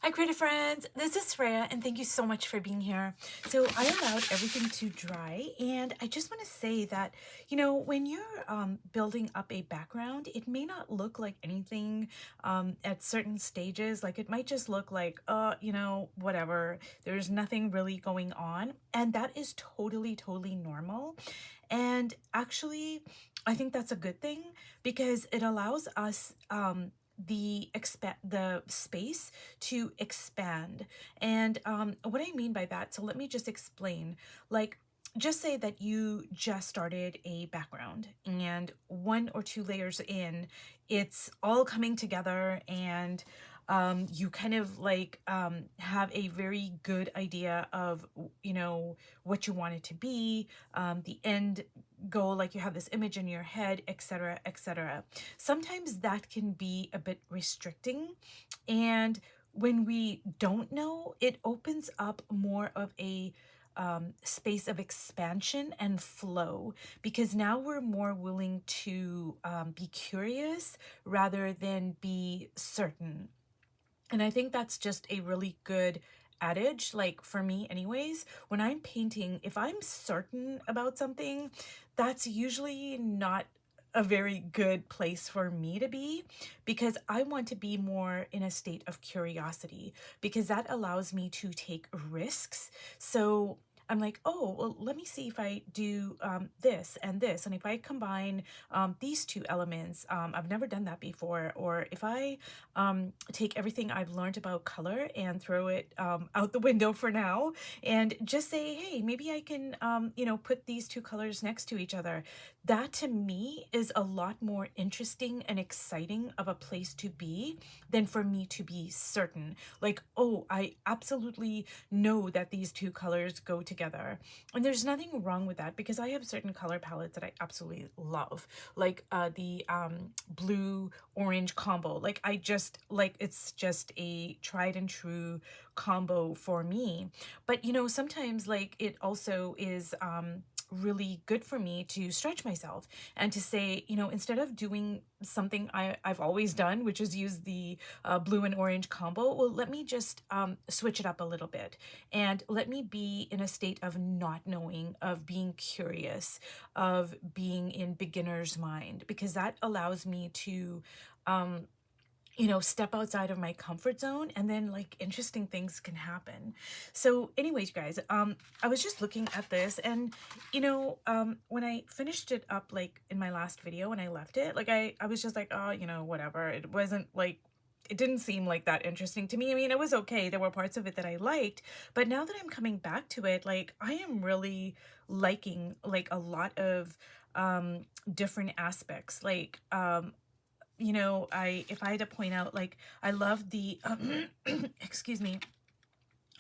Hi creative friends, this is Freya and thank you so much for being here. So I allowed everything to dry and I just want to say that, when you're building up a background, it may not look like anything at certain stages. Like it might just look like, whatever, there's nothing really going on. And that is totally normal. And actually, I think that's a good thing because it allows us the space to expand. And what I mean by that, so let me just explain. Like, just say that you just started a background and one or two layers in, it's all coming together and you kind of like have a very good idea of what you want it to be, the end goal, like you have this image in your head, etc., etc. Sometimes that can be a bit restricting, and when we don't know, it opens up more of a space of expansion and flow, because now we're more willing to be curious rather than be certain. And I think that's just a really good adage, like for me anyways. When I'm painting, if I'm certain about something, that's usually not a very good place for me to be, because I want to be more in a state of curiosity, because that allows me to take risks. So I'm like, oh, well, let me see if I do this and this. And if I combine these two elements, I've never done that before. Or if I take everything I've learned about color and throw it out the window for now and just say, hey, maybe I can, put these two colors next to each other. That to me is a lot more interesting and exciting of a place to be than for me to be certain. Like, oh, I absolutely know that these two colors go together. And there's nothing wrong with that, because I have certain color palettes that I absolutely love, like the blue orange combo. Like it's just a tried and true combo for me. But sometimes like it also is really good for me to stretch myself and to say, instead of doing something I've always done, which is use the blue and orange combo, well, let me just switch it up a little bit and let me be in a state of not knowing, of being curious, of being in beginner's mind, because that allows me to step outside of my comfort zone, and then like interesting things can happen. So anyways, guys, I was just looking at this, and when I finished it up, like in my last video, when I left it, like I was just like, oh, whatever. It wasn't like, it didn't seem like that interesting to me. I mean, it was okay. There were parts of it that I liked, but now that I'm coming back to it, like I am really liking like a lot of different aspects. Like if I had to point out, like I love the excuse me,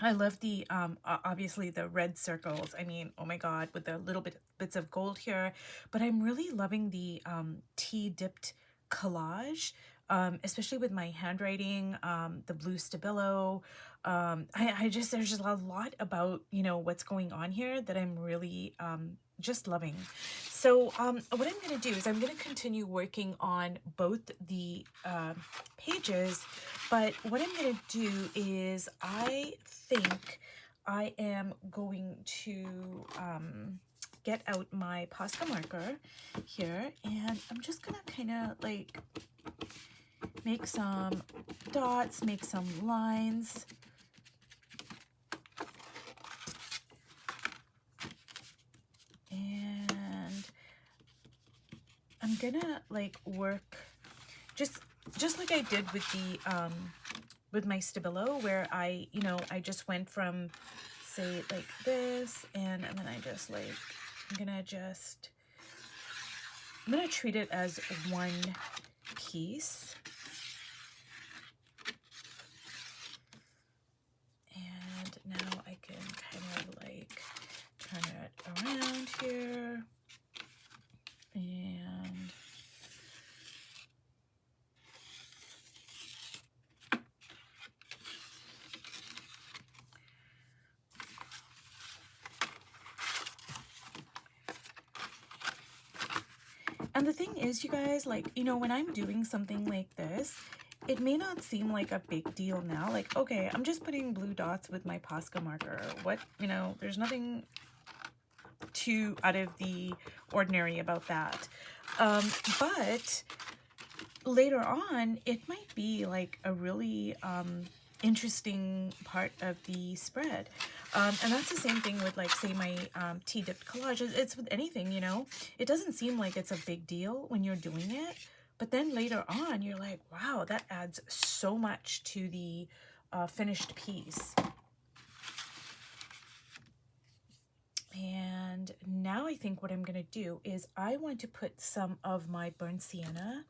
I love the obviously the red circles. I mean, oh my god, with the little bits of gold here. But I'm really loving the tea dipped collage, especially with my handwriting, the blue stabilo. I just, there's just a lot about what's going on here that I'm really just loving. So what I'm going to do is I'm going to continue working on both the pages, but what I'm going to do is I think I am going to get out my Posca marker here, and I'm just going to kind of like make some dots, make some lines. And I'm gonna like work just like I did with my stabilo, where I just went from, say, like this, and then I just like I'm gonna treat it as one piece. And now I can kind of like turn it around here, and the thing is, you guys, like, when I'm doing something like this, it may not seem like a big deal now. Like, okay, I'm just putting blue dots with my Posca marker. What, you know, there's nothing too out of the ordinary about that. But later on, it might be like a really interesting part of the spread. And that's the same thing with, like, say, my tea dipped collages. It's with anything, you know. It doesn't seem like it's a big deal when you're doing it, but then later on, you're like, wow, that adds so much to the finished piece. And now I think what I'm going to do is I want to put some of my burnt sienna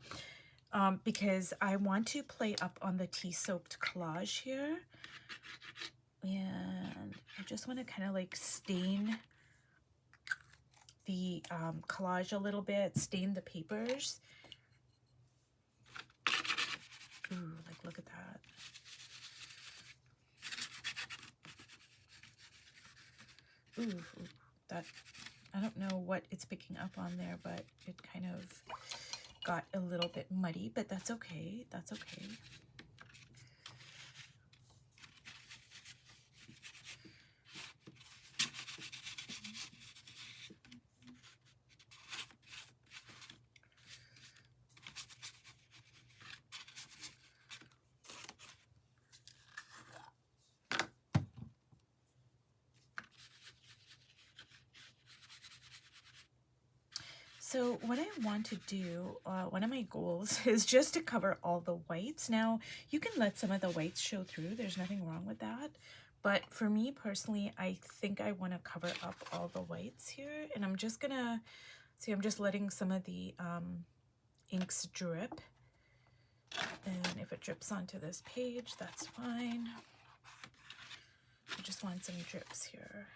because I want to play up on the tea-soaked collage here. And I just want to kind of like stain the collage a little bit, stain the papers. Ooh, like, look at that. Ooh, that, I don't know what it's picking up on there, but it kind of got a little bit muddy, but that's okay. That's okay. So what I want to do, one of my goals is just to cover all the whites. Now, you can let some of the whites show through. There's nothing wrong with that. But for me personally, I think I want to cover up all the whites here. And I'm just going to, see, I'm just letting some of the inks drip. And if it drips onto this page, that's fine. I just want some drips here.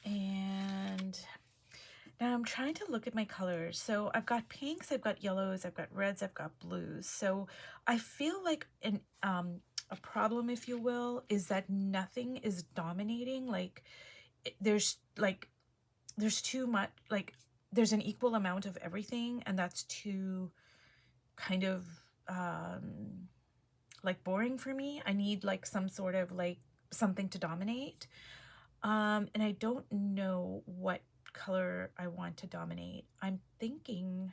And now I'm trying to look at my colors. So I've got pinks, I've got yellows, I've got reds, I've got blues. So I feel like a problem, if you will, is that nothing is dominating. Like, there's too much, like, there's an equal amount of everything, and that's too kind of like boring for me. I need like some sort of like something to dominate. And I don't know what color I want to dominate. I'm thinking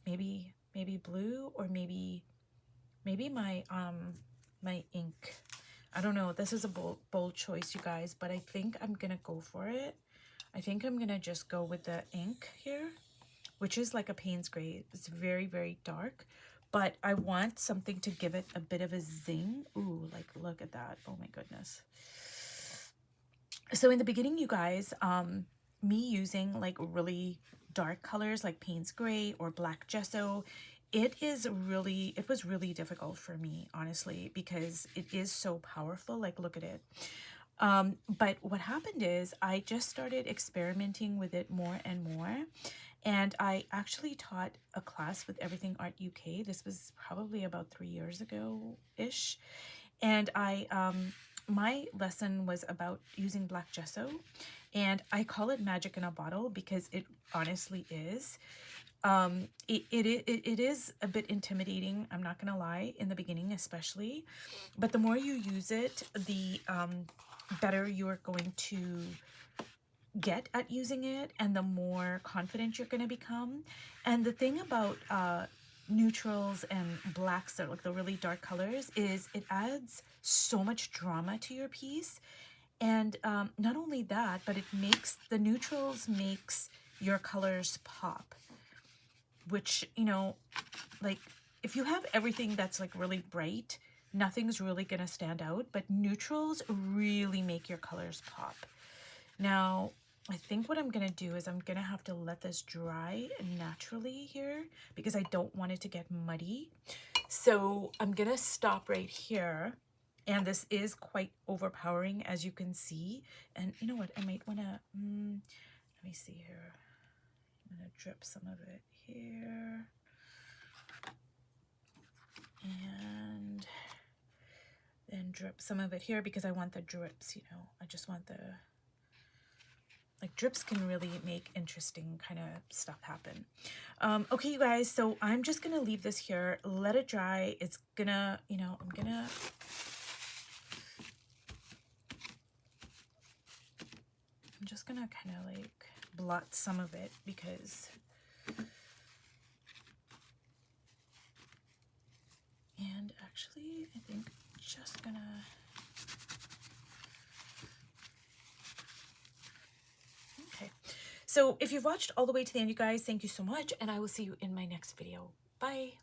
maybe blue, or maybe my my ink. I don't know. This is a bold choice, you guys, but I think I'm gonna go for it. I think I'm gonna just go with the ink here, which is like a Payne's gray. It's very, very dark, but I want something to give it a bit of a zing. Ooh, like, look at that. Oh my goodness. So in the beginning, you guys, me using like really dark colors like Payne's gray or black gesso, it was really difficult for me, honestly, because it is so powerful. Like, look at it. But what happened is I just started experimenting with it more and more. And I actually taught a class with Everything Art UK. This was probably about 3 years ago-ish. And my lesson was about using black gesso. And I call it magic in a bottle because it honestly is. It is a bit intimidating, I'm not gonna lie, in the beginning especially, but the more you use it, the better you are going to get at using it, and the more confident you're going to become. And the thing about neutrals and blacks, that are like the really dark colors, is it adds so much drama to your piece. And not only that, but the neutrals makes your colors pop, which, you know, like, if you have everything that's like really bright, nothing's really gonna stand out, but neutrals really make your colors pop. Now, I think what I'm gonna do is I'm gonna have to let this dry naturally here because I don't want it to get muddy. So I'm gonna stop right here. And this is quite overpowering, as you can see. And you know what? I might wanna, let me see here. I'm gonna drip some of it here. And then drip some of it here because I want the drips, you know. I just want the like drips can really make interesting kind of stuff happen. Okay, you guys, so I'm just gonna leave this here, let it dry. It's gonna, you know, I'm just gonna kind of like blot some of it because, and actually I think I'm just gonna, okay. So if you've watched all the way to the end, you guys, thank you so much, and I will see you in my next video. Bye.